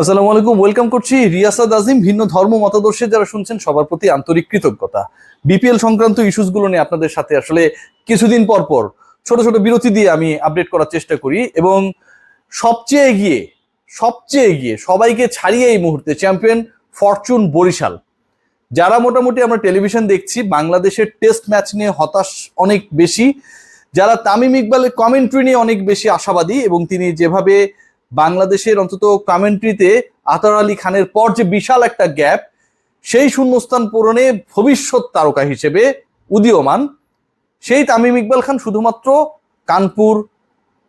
আসসালামু আলাইকুম, ওয়েলকাম করছি রিয়াসাদ আজিম। ভিন্ন ধর্ম মতাদর্শে যারা শুনছেন সবার প্রতি আন্তরিক কৃতজ্ঞতা। বিপিএল সংক্রান্ত ইস্যুস গুলো নিয়ে আপনাদের সাথে আসলে কিছুদিন পর পর ছোট ছোট বিরতি দিয়ে আমি আপডেট করার চেষ্টা করি এবং সবচেয়ে এগিয়ে সবাইকে ছাড়িয়ে এই মুহূর্তে চ্যাম্পিয়ন ফরচুন বরিশাল। যারা মোটামুটি আমরা টেলিভিশন দেখছি, বাংলাদেশের টেস্ট ম্যাচ নিয়ে হতাশ অনেক বেশি, যারা তামিম ইকবালের কমেন্ট্রি নিয়ে অনেক বেশি আশাবাদী এবং তিনি যেভাবে বাংলাদেশের অন্তত কমেন্ট্রিতে আতর আলী খানের পর যে বিশাল একটা গ্যাপ, সেই শূন্যস্থান পূরণে ভবিষ্যৎ তারকা হিসেবে উদীয়মান সেই তামিম ইকবাল খান শুধুমাত্র কানপুর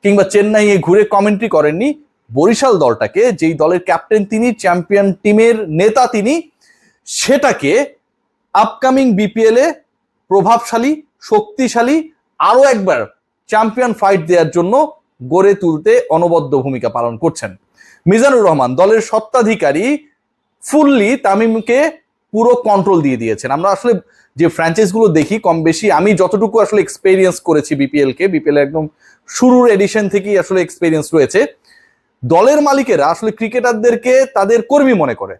কিংবা চেন্নাইয়ে ঘুরে কমেন্ট্রি করেননি, বরিশাল দলটাকে, যেই দলের ক্যাপ্টেন তিনি, চ্যাম্পিয়ন টিমের নেতা তিনি, সেটাকে আপকামিং বিপিএল এ প্রভাবশালী, শক্তিশালী, আরো একবার চ্যাম্পিয়ন ফাইট দেওয়ার জন্য গড়ে তুলতে অনবদ্য ভূমিকা পালন করছেন। মিজানুর রহমান দলের স্বত্বাধিকারী ফুললি তামিমকে পুরো কন্ট্রোল দিয়ে দিয়েছেন। আমরা আসলে যে ফ্র্যাঞ্চাইজ গুলো দেখি কম বেশি, আমি যতটুকু আসলে এক্সপেরিয়েন্স করেছি বিপিএল একদম শুরুর এডিশন থেকেই আসলে এক্সপেরিয়েন্স রয়েছে, দলের মালিকেরা আসলে ক্রিকেটারদেরকে তাদের কর্মী মনে করে।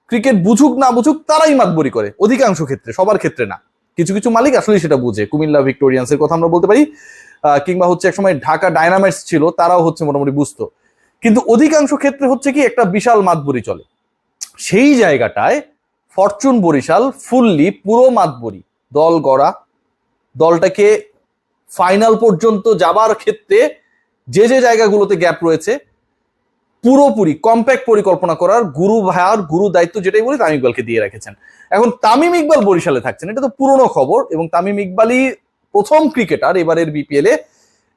ক্রিকেট বুঝুক না বুঝুক তারাই মাতবরি করে, অধিকাংশ ক্ষেত্রে, সবার ক্ষেত্রে না। কিছু কিছু মালিক আসলে সেটা বুঝে, কুমিল্লা ভিক্টোরিয়ান্সের কথা আমরা বলতে পারি, কিংবা হচ্ছে একসময় ঢাকা ডায়নামাইটস ছিল, তারাও হচ্ছে মোটামুটি বুঝতো। কিন্তু অধিকাংশ ক্ষেত্রে হচ্ছে কি একটা বিশাল মাতবরি চলে। সেই জায়গাটায় ফরচুন বরিশাল ফুললি পুরো মাতবরি দল গড়া, দলটাকে ফাইনাল পর্যন্ত যাবার ক্ষেত্রে যে যে জায়গাগুলোতে গ্যাপ রয়েছে পুরোপুরি কম্প্যাক্ট পরিকল্পনা করার গুরু দায়িত্ব, যেটাই বলি, তামিম ইকবালকে দিয়ে রেখেছেন। এখন তামিম ইকবাল বরিশালে থাকছেন, এটা তো পুরনো খবর, এবং তামিম ইকবালই প্রথম ক্রিকেটার এবারের বিপিএল এ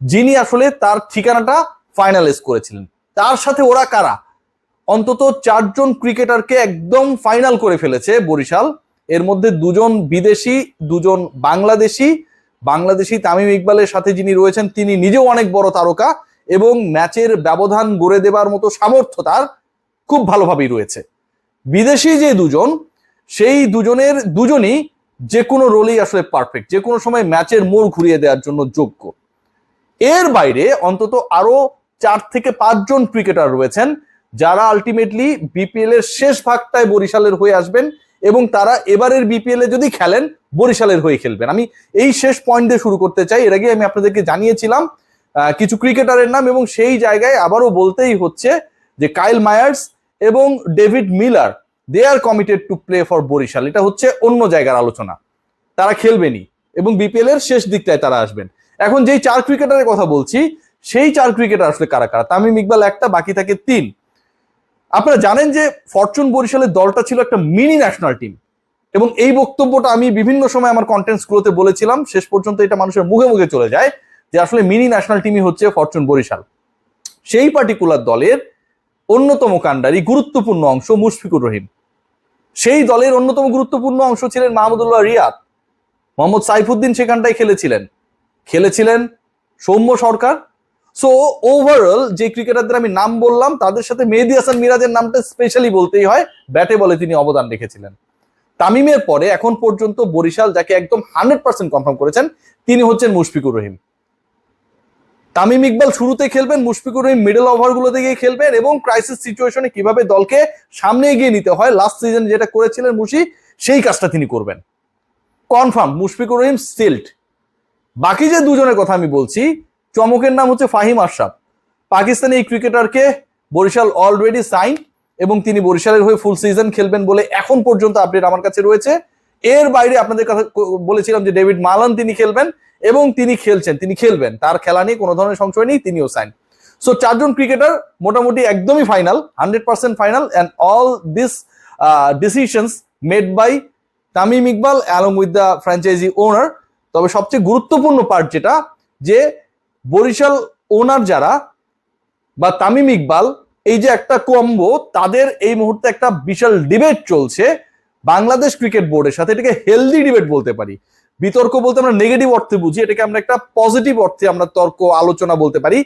যিনি আসলে তার ঠিকানাটা ফাইনালাইজ করেছিলেন। তার সাথে ওরা কারা? অন্তত 4 জন ক্রিকেটারকে একদম ফাইনাল করে ফেলেছে বরিশাল। এর মধ্যে 2 জন বিদেশি, 2 জন বাংলাদেশি তামিম ইকবালের সাথে যিনি রয়েছেন তিনি নিজেও অনেক বড় তারকা এবং ম্যাচের ব্যবধান গড়ে দেবার মতো সামর্থ্য তার খুব ভালোভাবেই রয়েছে। বিদেশি যে 2 জন, সেই দুজনই যে কোনো রোলেই আসলে পারফেক্ট, যে কোনো সময় ম্যাচের মোড় ঘুরিয়ে দেওয়ার জন্য যোগ্য। এর বাইরে অন্তত আরো 4 থেকে 5 জন ক্রিকেটার রয়েছেন যারা আলটিমেটলি বিপিএল এর শেষ ভাগটায় বরিশালের হয়ে আসবেন এবং তারা এবারের বিপিএল এ যদি খেলেন বরিশালের হয়ে খেলবেন। আমি এই শেষ পয়েন্ট দিয়ে শুরু করতে চাই। এর আগে আমি আপনাদেরকে জানিয়েছিলাম কিছু ক্রিকেটারের নাম, এবং সেই জায়গায় আবারও বলতেই হচ্ছে যে কাইল মায়ার্স এবং David Miller, they are committed to play for Barishal. এটা হচ্ছে অন্য জায়গার আলোচনা, তারা খেলবেনই এবং বিপিএল এর শেষ দিকটায় তারা আসবেন। এখন যেই 4 ক্রিকেটারের কথা বলছি, সেই 4 ক্রিকেটার আসলে কারা কারা? তামিম ইকবাল একটা, বাকি থাকে 3। আপনারা জানেন যে ফরচুন বরিশালের দলটা ছিল একটা মিনি ন্যাশনাল টিম, এবং এই বক্তব্যটা আমি বিভিন্ন সময় আমার কন্টেন্টস গুলোতে বলেছিলাম, শেষ পর্যন্ত এটা মানুষের মুখে মুখে চলে যায় যে আসলে মিনি ন্যাশনাল টিমই হচ্ছে ফরচুন বরিশাল। সেই পার্টিকুলার দলের অন্যতম কাণ্ডারি, গুরুত্বপূর্ণ অংশ মুশফিকুর রহিম। সেই দলের অন্যতম গুরুত্বপূর্ণ অংশ ছিলেন মাহমুদুল্লাহ রিয়াদ, মোহাম্মদ সাইফুদ্দিন সেখানটায় খেলেছিলেন সৌম্য সরকার। সো ওভারঅল যে ক্রিকেটারদের আমি নাম বললাম তাদের সাথে মেহেদী হাসান মিরাজের নামটা স্পেশালি বলতেই হয়, ব্যাটে বলে তিনি অবদান রেখেছিলেন। তামিমের পরে এখন পর্যন্ত বরিশাল যাকে একদম 100% কনফার্ম করেছেন তিনি হচ্ছেন মুশফিকুর রহিম। তামিম ইকবাল শুরুতে খেলবেন, মুশফিকুর রহিম মিডল ওভারগুলোতে গিয়ে খেলবেন এবং ক্রাইসিস সিচুয়েশনে কিভাবে দলকে সামনে এগিয়ে নিতে হয়, লাস্ট সিজন যেটা করেছিলেন মুশি, সেই কাজটা তিনি করবেন। Confirm Mushfiqur Rahim sealed. বাকি যে 2 জনের কথা আমি বলছি, চমকের নাম হচ্ছে ফাহিম আশরাফ। পাকিস্তানি এই ক্রিকেটারকে বরিশাল অলরেডি সাইন এবং তিনি বরিশালের হয়ে ফুল সিজন খেলবেন বলে এখন পর্যন্ত আপডেট আমার কাছে রয়েছে। এর বাইরে আপনাদের কথা বলেছিলাম যে ডেভিড মালান তিনি খেলবেন এবং তিনি খেলবেন, তার খেলা নিয়ে কোনো ধরনের সংশয় নেই, তিনিও সাইন। সো 4 জন ক্রিকেটার মোটামুটি একদমই final, 100% final, and all this decisions made by Tamim Iqbal along with the franchise owner. তবে সবচেয়ে গুরুত্বপূর্ণ পার্ট যেটা, যে বরিশাল ওনার যারা বা তামিম ইকবাল, এই যে একটা কম্বো, তাদের এই মুহূর্তে একটা বিশাল ডিবেট চলছে বাংলাদেশ ক্রিকেট বোর্ডের সাথে। এটাকে হেলদি ডিবেট বলতে পারি। বিতর্ক বলতে আমরা নেগেটিভ অর্থে বুঝি, এটাকে আমরা একটা পজিটিভ অর্থে আমরা তর্ক আলোচনা বলতে পারি,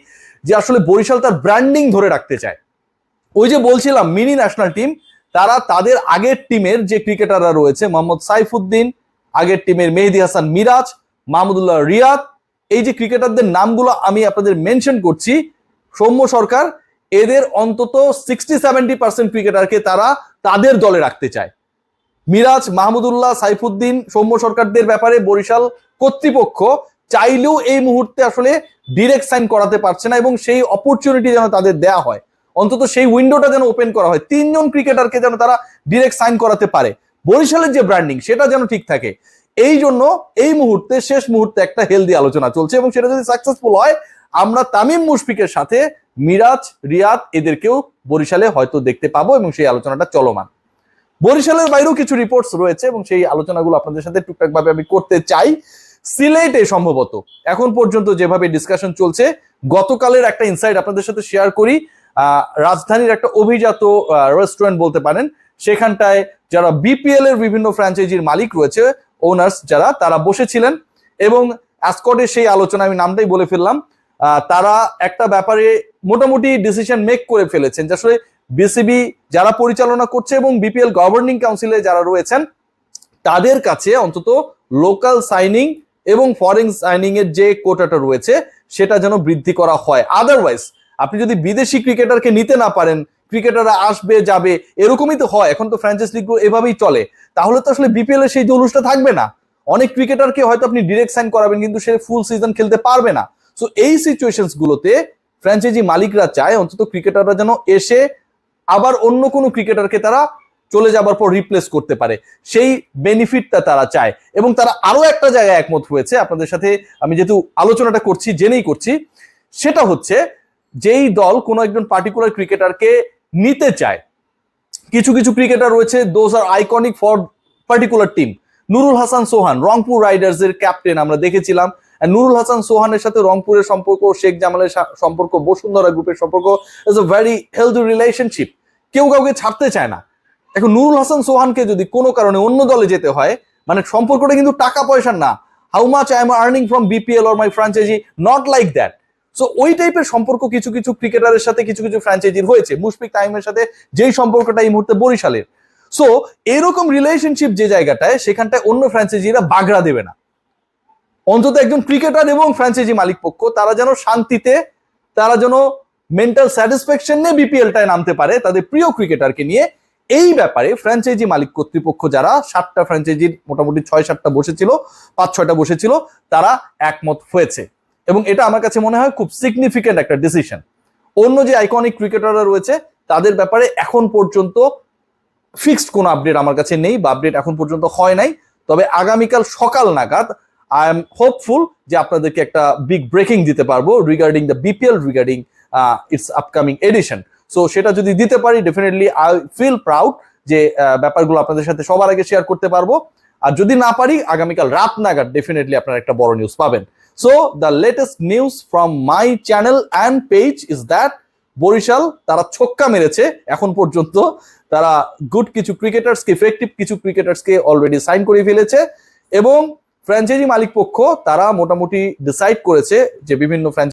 যে আসলে বরিশাল তার ব্র্যান্ডিং ধরে রাখতে চায়। ওই যে বলছিলাম মিনি ন্যাশনাল টিম, তারা তাদের আগের টিমের যে ক্রিকেটাররা রয়েছে, মোহাম্মদ সাইফুদ্দিন, আগের টিমের মেহেদী হাসান মিরাজ, মাহমুদুল্লাহ রিয়াদ, এই যে ক্রিকেটারদের নামগুলো আমি আপনাদের মেনশন করছি, সৌম্য সরকার, এদের অন্তত 60-70% ক্রিকেটারকে তারা তাদের দলে রাখতে চায়। মিরাজ, মাহমুদুল্লাহ, সাইফুদ্দিন, সৌম্য সরকারদের ব্যাপারে বরিশাল কর্তৃপক্ষ চাইলেও এই মুহূর্তে আসলে ডিরেক্ট সাইন করাতে পারছে না, এবং সেই অপরচুনিটি যেন তাদের দেয়া হয়, অন্তত সেই উইন্ডোটা যেন ওপেন করা হয়, 3 জন ক্রিকেটারকে যেন তারা ডিরেক্ট সাইন করাতে পারে, বরিশালের যে ব্র্যান্ডিং সেটা যেন ঠিক থাকে। এই জন্য এই মুহূর্তে শেষ মুহূর্তে একটা হেলদি আলোচনা চলছে, এবং সেটা যদি সাকসেসফুল হয় আমরা তামিম মুশফিকের সাথে মিরাজ, রিয়াদ এদেরকেও বরিশালে হয়তো দেখতে পাবো, এবং সেই আলোচনাটা চলমান। বরিশালের বাইরেও কিছু রিপোর্টস রয়েছে এবং সেই আলোচনাগুলো আপনাদের সাথে টুকটাক ভাবে আমি করতে চাই। সিলেটে সম্ভবত এখন পর্যন্ত যেভাবে ডিসকাশন চলছে, গতকালের একটা ইনসাইট আপনাদের সাথে শেয়ার করি। রাজধানীর একটা অভিজাত রেস্টুরেন্ট বলতে পারেন, সেখানটায় যারা বিপিএল এর বিভিন্ন ফ্র্যাঞ্চাইজির মালিক রয়েছে, ওনার্স যারা, তারা বসেছিলেন এবং অ্যাসকটের সেই আলোচনা, আমি নামটাই বলে ফেললাম, তারা একটা ব্যাপারে মোটামুটি ডিসিশন মেক করে ফেলেছেন যে আসলে বিসিবি যারা পরিচালনা করছে এবং বিপিএল গভর্নিং কাউন্সিলে যারা রয়েছেন তাদের কাছে অন্তত লোকাল সাইনিং এবং ফরেন সাইনিং এর যে কোটাটা রয়েছে সেটা যেন বৃদ্ধি করা হয়। আদারওয়াইজ আপনি যদি বিদেশি ক্রিকেটারকে নিতে না পারেন, ক্রিকেটাররা আসবে যাবে এরকমই তো হয়, এখন তো ফ্র্যাঞ্চাইজ লিগগুলো এভাবেই চলে, তাহলে তো আসলে বিপিএল এর সেই জলুসটা থাকবে না। অনেক ক্রিকেটারকে হয়তো আপনি ডিরেক্ট সাইন করাবেন কিন্তু সে ফুল সিজন খেলতে পারবে না। সো এই সিচুয়েশনস গুলোতে ফ্র্যাঞ্চাইজি মালিকরা চায় অন্তত ক্রিকেটাররা যেন এসে আবার অন্য কোনো ক্রিকেটারকে তারা চলে যাবার পর রিপ্লেস করতে পারে, সেই বেনিফিটটা তারা চায়। এবং তারা আরো একটা জায়গায় একমত হয়েছে, আপনাদের সাথে আমি যেহেতু আলোচনাটা করছি জেনেই করছি, সেটা হচ্ছে যেই দল কোনো একজন পার্টিকুলার ক্রিকেটারকে নিতে চায়, কিছু কিছু ক্রিকেটার রয়েছে those are iconic for particular team. Nurul Hasan Sohan Rangpur Riders এর ক্যাপ্টেন আমরা দেখেছিলাম, নুরুল হাসান সোহানের সাথে রংপুরের সম্পর্ক, শেখ জামালের সম্পর্ক, বসুন্ধরা গ্রুপের সম্পর্ক is a very healthy relationship, কেউ কাউকে ছাড়তে চায় না। এখন নুরুল হাসান সোহানকে যদি কোনো কারণে অন্য দলে যেতে হয়, মানে সম্পর্কটা কিন্তু টাকা পয়সার না, how much I am earning from BPL or my franchise, not like that. So ওই টাইপের সম্পর্ক কিছু কিছু ক্রিকেটারের সাথে কিছু কিছু ফ্র্যাঞ্চাইজির হয়েছে, মুশফিক তামিমের সাথে যেই সম্পর্কটা এই মুহূর্তে বরিশালের। সো এরকম রিলেশনশিপ যে জায়গাটায়, সেখানটায় অন্য ফ্র্যাঞ্চাইজিরা বাগড়া দেবে না। অন্তত একজন ক্রিকেটার এবং ফ্র্যাঞ্চাইজি মালিক পক্ষ তারা যেন শান্তিতে, তারা যেন মেন্টাল স্যাটিসফ্যাকশন নিয়ে বিপিএলটায় নামতে পারে তাদের প্রিয় ক্রিকেটারকে নিয়ে। এই ব্যাপারে ফ্র্যাঞ্চাইজি মালিক কর্তৃপক্ষ যারা 7টা ফ্র্যাঞ্চাইজির মোটামুটি 6-7টা বসেছিল, 5-6টা বসেছিল, তারা একমত হয়েছে এবং এটা আমার কাছে মনে হয় খুব সিগনিফিকেন্ট একটা ডিসিশন। অন্য যে আইকনিক ক্রিকেটাররা রয়েছে তাদের ব্যাপারে এখন পর্যন্ত ফিক্সড কোনো আপডেট আমার কাছে নেই, বা আপডেট এখন পর্যন্ত হয় নাই। তবে আগামীকাল সকাল নাগাদ আই এম হোপফুল যে আপনাদেরকে একটা বিগ ব্রেকিং দিতে পারবো regarding the BPL, regarding its upcoming edition. So সেটা যদি দিতে পারি, ডেফিনেটলি আই ফিল প্রাউড যে ব্যাপারগুলো আপনাদের সাথে সবার আগে শেয়ার করতে পারবো। আর যদি না পারি, আগামীকাল রাত নাগাদ ডেফিনেটলি আপনারা একটা বড় নিউজ পাবেন। So the latest news from my channel and page is that Barishal তারা ছক্কা মেরেছে এখন পর্যন্ত, তারা গুড কিছু ক্রিকেটার্সকে, ইফেক্টিভ কিছু ক্রিকেটার্সকে অলরেডি সাইন করে ফেলেছে, এবং ফ্র্যাঞ্চাইজি মালিক পক্ষ তারা মোটামুটি ডিসাইড করেছে যে বিভিন্ন